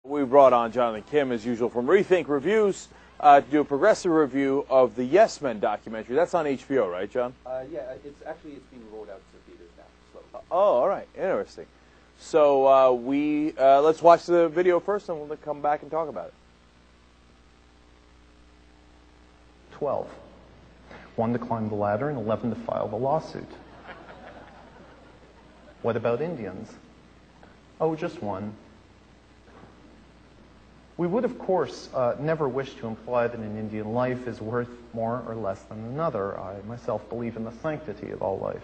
We brought on Jonathan Kim, as usual, from Rethink Reviews to do a progressive review of the Yes Men documentary. That's on HBO, right, John? Yeah, it's being rolled out to theaters now. Slowly. Oh, all right. Interesting. So let's watch the video first, and we'll come back and talk about it. 12. 1 to climb the ladder and 11 to file the lawsuit. What about Indians? Oh, just 1. We would, of course, never wish to imply that an Indian life is worth more or less than another. I myself believe in the sanctity of all life.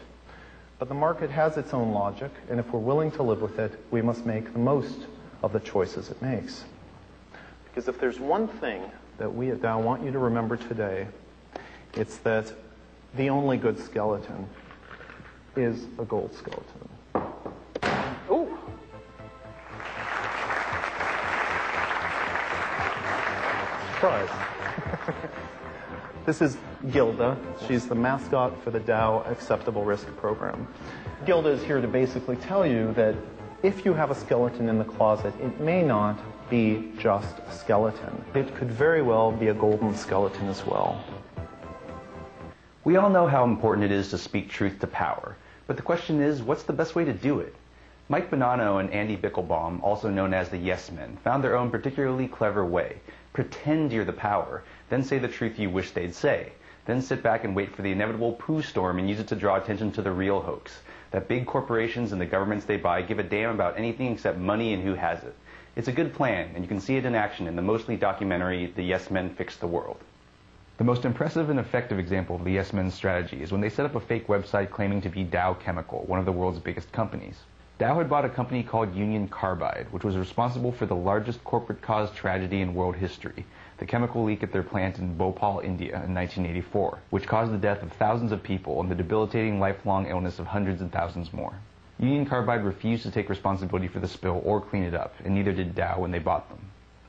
But the market has its own logic, and if we're willing to live with it, we must make the most of the choices it makes. Because if there's one thing that we at Dow want you to remember today, it's that the only good skeleton is a gold skeleton. Ooh. Surprise. This is Gilda. She's the mascot for the Dow Acceptable Risk Program. Gilda is here to basically tell you that if you have a skeleton in the closet, it may not be just a skeleton. It could very well be a golden skeleton as well. We all know how important it is to speak truth to power, but the question is, what's the best way to do it? Mike Bonanno and Andy Bichlbaum, also known as the Yes Men, found their own particularly clever way. Pretend you're the power, then say the truth you wish they'd say. Then sit back and wait for the inevitable poo storm and use it to draw attention to the real hoax. That big corporations and the governments they buy give a damn about anything except money and who has it. It's a good plan, and you can see it in action in the mostly documentary, The Yes Men Fixed the World. The most impressive and effective example of the Yes Men's strategy is when they set up a fake website claiming to be Dow Chemical, one of the world's biggest companies. Dow had bought a company called Union Carbide, which was responsible for the largest corporate-caused tragedy in world history, the chemical leak at their plant in Bhopal, India in 1984, which caused the death of thousands of people and the debilitating lifelong illness of hundreds and thousands more. Union Carbide refused to take responsibility for the spill or clean it up, and neither did Dow when they bought them.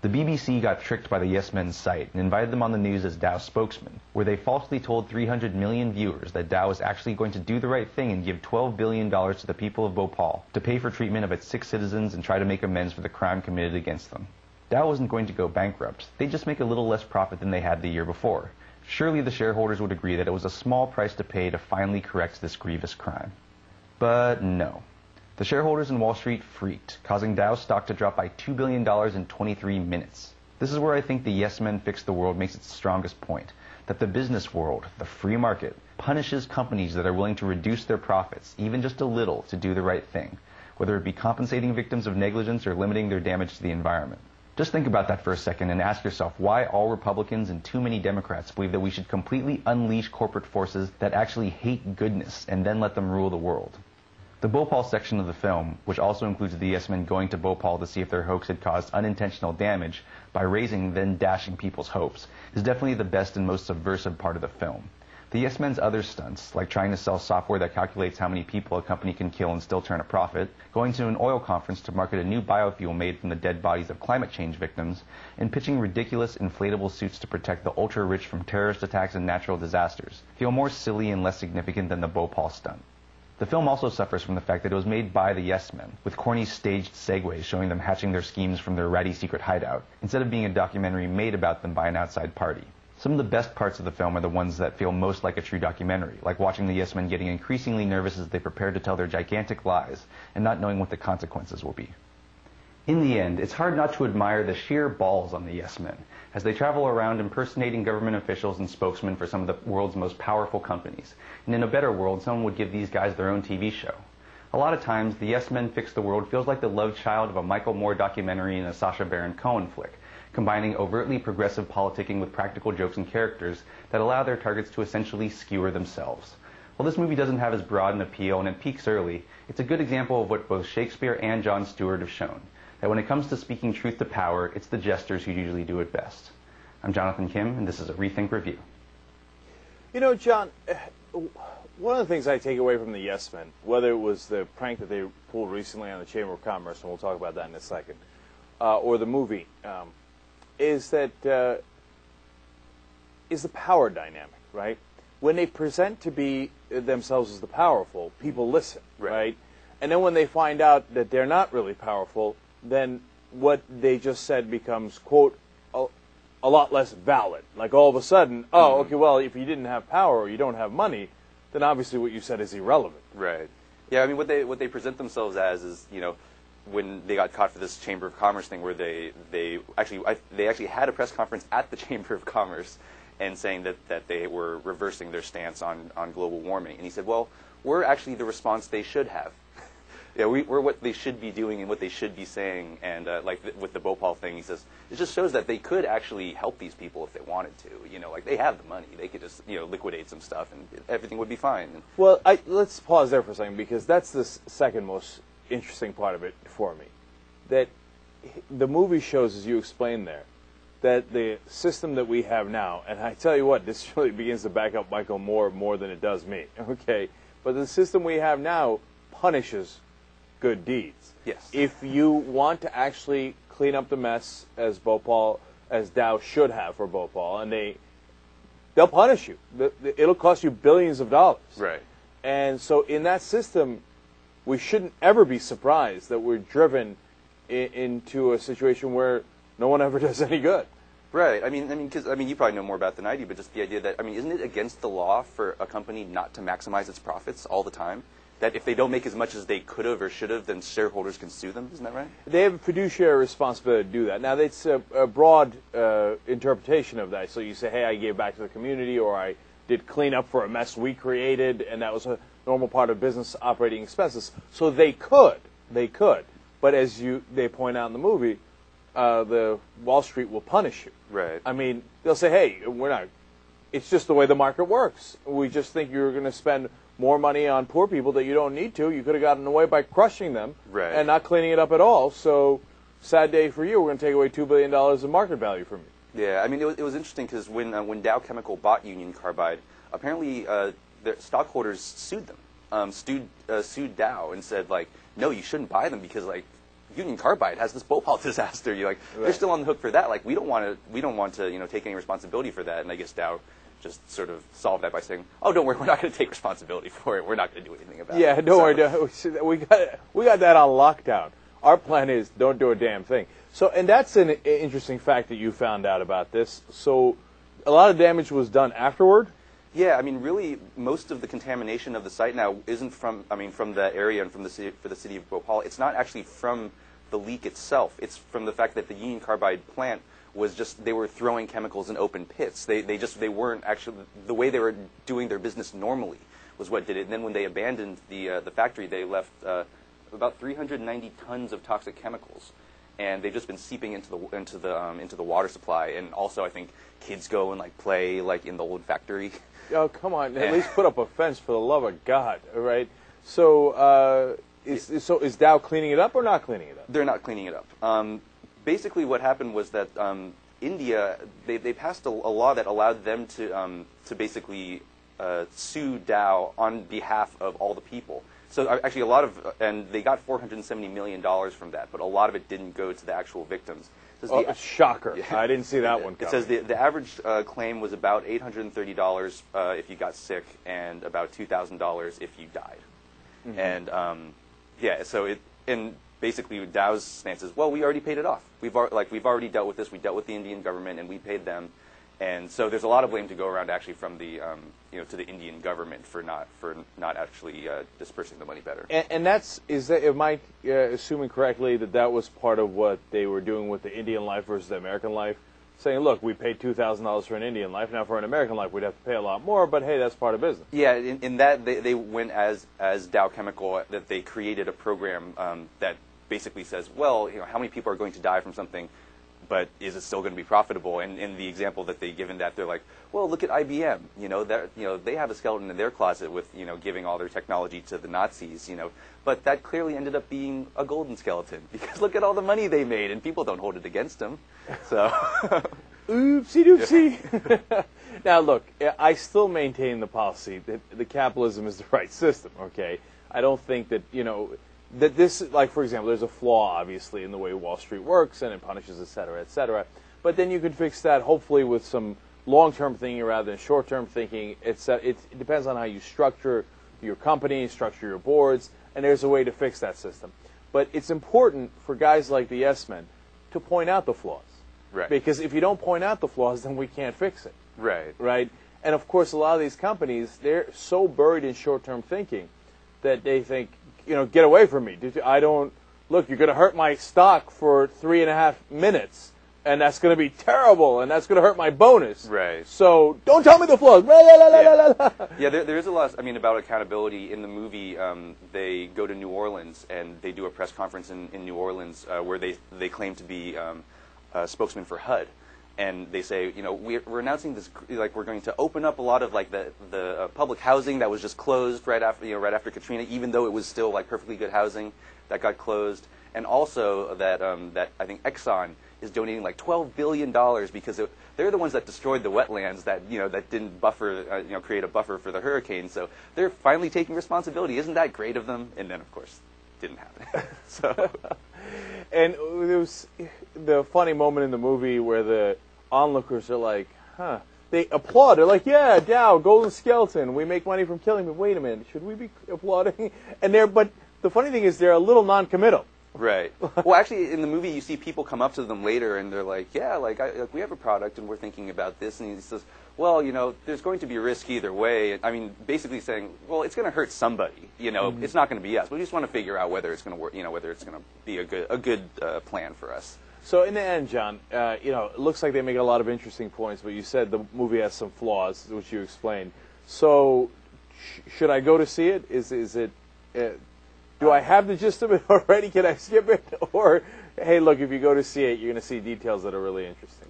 The BBC got tricked by the Yes Men's site and invited them on the news as Dow's spokesman, where they falsely told 300 million viewers that Dow was actually going to do the right thing and give $12 billion to the people of Bhopal to pay for treatment of its sick citizens and try to make amends for the crime committed against them. Dow wasn't going to go bankrupt. They'd just make a little less profit than they had the year before. Surely the shareholders would agree that it was a small price to pay to finally correct this grievous crime. But no. The shareholders in Wall Street freaked, causing Dow's stock to drop by $2 billion in 23 minutes. This is where I think the Yes Men Fixed the World makes its strongest point, that the business world, the free market, punishes companies that are willing to reduce their profits, even just a little, to do the right thing, whether it be compensating victims of negligence or limiting their damage to the environment. Just think about that for a second and ask yourself why all Republicans and too many Democrats believe that we should completely unleash corporate forces that actually hate goodness and then let them rule the world. The Bhopal section of the film, which also includes the Yes Men going to Bhopal to see if their hoax had caused unintentional damage by raising then dashing people's hopes, is definitely the best and most subversive part of the film. The Yes Men's other stunts, like trying to sell software that calculates how many people a company can kill and still turn a profit, going to an oil conference to market a new biofuel made from the dead bodies of climate change victims, and pitching ridiculous inflatable suits to protect the ultra-rich from terrorist attacks and natural disasters, feel more silly and less significant than the Bhopal stunt. The film also suffers from the fact that it was made by the Yes Men, with corny staged segues showing them hatching their schemes from their ratty secret hideout, instead of being a documentary made about them by an outside party. Some of the best parts of the film are the ones that feel most like a true documentary, like watching the Yes Men getting increasingly nervous as they prepare to tell their gigantic lies, and not knowing what the consequences will be. In the end, it's hard not to admire the sheer balls on the Yes Men, as they travel around impersonating government officials and spokesmen for some of the world's most powerful companies. And in a better world, someone would give these guys their own TV show. A lot of times, the Yes Men Fixed the World feels like the love child of a Michael Moore documentary and a Sacha Baron Cohen flick, combining overtly progressive politicking with practical jokes and characters that allow their targets to essentially skewer themselves. While this movie doesn't have as broad an appeal and it peaks early, it's a good example of what both Shakespeare and Jon Stewart have shown, that when it comes to speaking truth to power, it's the jesters who usually do it best. I'm Jonathan Kim, and this is a Rethink Review. You know, John, one of the things I take away from the Yes Men, whether it was the prank that they pulled recently on the Chamber of Commerce, and we'll talk about that in a second, or the movie, is that is the power dynamic, right? When they present to be themselves as the powerful, people listen, right? And then when they find out that they're not really powerful, then what they just said becomes, quote, a lot less valid. Like all of a sudden, oh, okay, well, if you didn't have power or you don't have money, then obviously what you said is irrelevant. Right. Yeah, I mean, what they present themselves as is, when they got caught for this Chamber of Commerce thing, where they actually had a press conference at the Chamber of Commerce and saying that they were reversing their stance on global warming. And he said, well, we're actually the response they should have. We're what they should be doing and what they should be saying. And with the Bhopal thing, he says, it just shows that they could actually help these people if they wanted to. They have the money. They could just, liquidate some stuff and everything would be fine. Well, let's pause there for a second, because that's the second most interesting part of it for me. That the movie shows, as you explained there, that the system that we have now, and I tell you what, this really begins to back up Michael Moore more than it does me, okay? But the system we have now punishes good deeds. Yes. If you want to actually clean up the mess, as Dow should have for Bhopal, and they'll punish you. It'll cost you billions of dollars. Right. And so in that system, we shouldn't ever be surprised that we're driven into a situation where no one ever does any good. Right. I mean, because you probably know more about than I do, but just the idea that, isn't it against the law for a company not to maximize its profits all the time? That if they don't make as much as they could have or should have, then shareholders can sue them. Isn't that right? They have a fiduciary responsibility to do that. Now, it's a broad interpretation of that. So you say, hey, I gave back to the community, or I did clean up for a mess we created, and that was a normal part of business operating expenses. So they could. But as they point out in the movie, the Wall Street will punish you. Right. I mean, they'll say, hey, we're not. It's just the way the market works. We just think you're going to spend more money on poor people that you don't need to. You could have gotten away by crushing them and not cleaning it up at all. So, sad day for you. We're going to take away $2 billion in market value from you. Yeah, I mean, it was interesting because when Dow Chemical bought Union Carbide, apparently their stockholders sued them, sued Dow and said, no, you shouldn't buy them because, Union Carbide has this Bhopal disaster. They're still on the hook for that. We don't want to, take any responsibility for that. And I guess Dow just sort of solved that by saying, "Oh, don't worry, we're not going to take responsibility for it. We're not going to do anything about it." Yeah, don't worry. We got that on lockdown. Our plan is don't do a damn thing. So, and that's an interesting fact that you found out about this. So, a lot of damage was done afterward. Yeah, I mean, really, most of the contamination of the site now isn't from the area and from the city of Bhopal. It's not actually from the leak itself. It's from the fact that the Union Carbide plant was just, they were throwing chemicals in open pits. They weren't actually, the way they were doing their business normally was what did it. And then when they abandoned the factory, they left about 390 tons of toxic chemicals, and they've just been seeping into the water supply. And also, I think kids go and play in the old factory. Oh, come on! At least put up a fence, for the love of God! All right. So, is Dow cleaning it up or not cleaning it up? They're not cleaning it up. Basically, what happened was that India they passed a law that allowed them to basically sue Dow on behalf of all the people. So actually, and they got $470 million from that, but a lot of it didn't go to the actual victims. Shocker! Yeah. I didn't see that one coming. It says the average claim was about $830 if you got sick, and about $2,000 if you died. Mm-hmm. And basically Dow's stance is, well, we already paid it off. We've already dealt with this. We dealt with the Indian government, and we paid them. And so there's a lot of blame to go around actually from the to the Indian government for not actually dispersing the money better. And am I assuming correctly that was part of what they were doing with the Indian life versus the American life? Saying, look, we paid $2,000 for an Indian life. Now for an American life, we'd have to pay a lot more. But hey, that's part of business. Yeah, in that they went as Dow Chemical, that they created a program that basically says, well, how many people are going to die from something, but is it still going to be profitable? And in the example that they give in that, they're like, well, look at IBM. They have a skeleton in their closet with giving all their technology to the Nazis. But that clearly ended up being a golden skeleton because look at all the money they made, and people don't hold it against them. So, oopsie doopsie. Now look, I still maintain the policy that the capitalism is the right system. Okay, I don't think that that this, for example, there's a flaw, obviously, in the way Wall Street works, and it punishes, et cetera, et cetera. But then you can fix that, hopefully, with some long-term thinking rather than short-term thinking. It depends on how you structure your company, structure your boards, and there's a way to fix that system. But it's important for guys like the Yes Men to point out the flaws. Right. Because if you don't point out the flaws, then we can't fix it. Right. Right? And of course, a lot of these companies, they're so buried in short-term thinking that they think, get away from me. I don't, look, you're going to hurt my stock for 3.5 minutes, and that's going to be terrible, and that's going to hurt my bonus. Right. So don't tell me the flaws. Yeah, there is a lot, about accountability. In the movie, they go to New Orleans, and they do a press conference in New Orleans where they claim to be a spokesman for HUD. And they say, we're announcing this, we're going to open up a lot of the public housing that was just closed right after Katrina, even though it was still perfectly good housing that got closed, and also that I think Exxon is donating $12 billion because they're the ones that destroyed the wetlands that that didn't buffer create a buffer for the hurricane. So they're finally taking responsibility. Isn't that great of them? And then of course, it didn't happen. So. And there was the funny moment in the movie where the onlookers are like, huh. They applaud. They're like, yeah, Dow, Golden Skeleton. We make money from killing me. Wait a minute. Should we be applauding? But the funny thing is they're a little non-committal. Right. Well, actually, in the movie, you see people come up to them later, and they're like, yeah, we have a product, and we're thinking about this. And he says, well, there's going to be risk either way. I mean, basically saying, well, it's going to hurt somebody. It's not going to be us. We just want to figure out whether it's going to work, whether it's going to be a good plan for us. So in the end, John, it looks like they make a lot of interesting points, but you said the movie has some flaws, which you explained. So should I go to see it? Is it? Do I have the gist of it already? Can I skip it? Or, hey, look, if you go to see it, you're going to see details that are really interesting.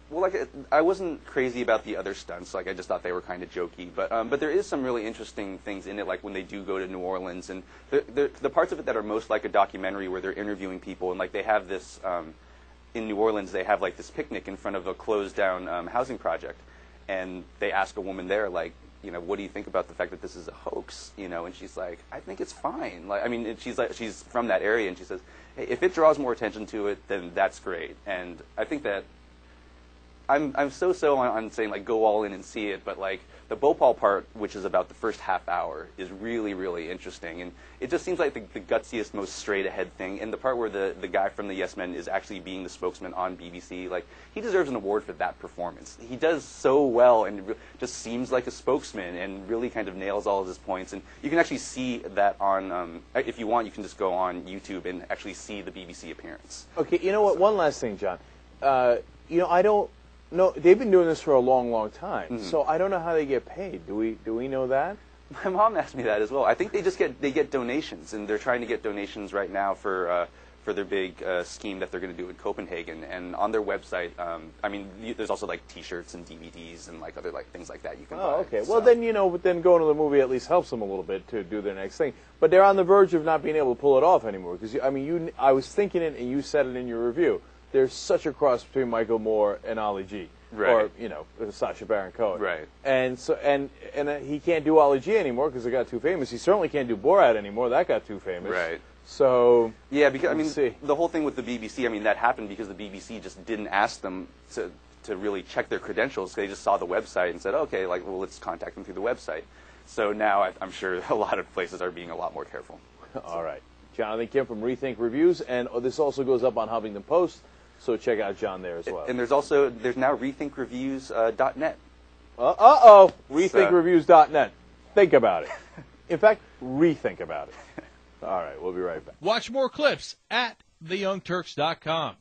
Well, I wasn't crazy about the other stunts. I just thought they were kind of jokey. But there is some really interesting things in it, like when they do go to New Orleans, and the parts of it that are most like a documentary where they're interviewing people, and they have this in New Orleans, they have this picnic in front of a closed down housing project, and they ask a woman there what do you think about the fact that this is a hoax? And she's like, I think it's fine. She's from that area, and she says, hey, if it draws more attention to it, then that's great. And I think that I'm so on saying go all in and see it, but the Bhopal part, which is about the first half hour, is really, really interesting, and it just seems like the gutsiest, most straight ahead thing. And the part where the guy from the Yes Men is actually being the spokesman on BBC, he deserves an award for that performance. He does so well and just seems like a spokesman and really kind of nails all of his points. And you can actually see that on, if you want, you can just go on YouTube and actually see the BBC appearance. Okay, you know what? One last thing, John. I don't. No, they've been doing this for a long, long time. Mm-hmm. So I don't know how they get paid. Do we know that? My mom asked me that as well. I think they just get donations, and they're trying to get donations right now for their big scheme that they're going to do in Copenhagen. And on their website, there's also T-shirts and DVDs and other things like that you can buy. Oh, okay. So. Well, then but then going to the movie at least helps them a little bit to do their next thing. But they're on the verge of not being able to pull it off anymore because I was thinking it, and you said it in your review. There's such a cross between Michael Moore and Ali G, right. Or Sacha Baron Cohen, right? And so and he can't do Ali G anymore because it got too famous. He certainly can't do Borat anymore. That got too famous, right? So yeah, because the whole thing with the BBC, that happened because the BBC just didn't ask them to really check their credentials. They just saw the website and said, okay, let's contact them through the website. So now I'm sure a lot of places are being a lot more careful. All right, Jonathan Kim from Rethink Reviews, and this also goes up on Huffington Post. So check out John there as well. And there's now rethinkreviews.net. Rethinkreviews.net. Think about it. In fact, rethink about it. All right, we'll be right back. Watch more clips at theyoungturks.com.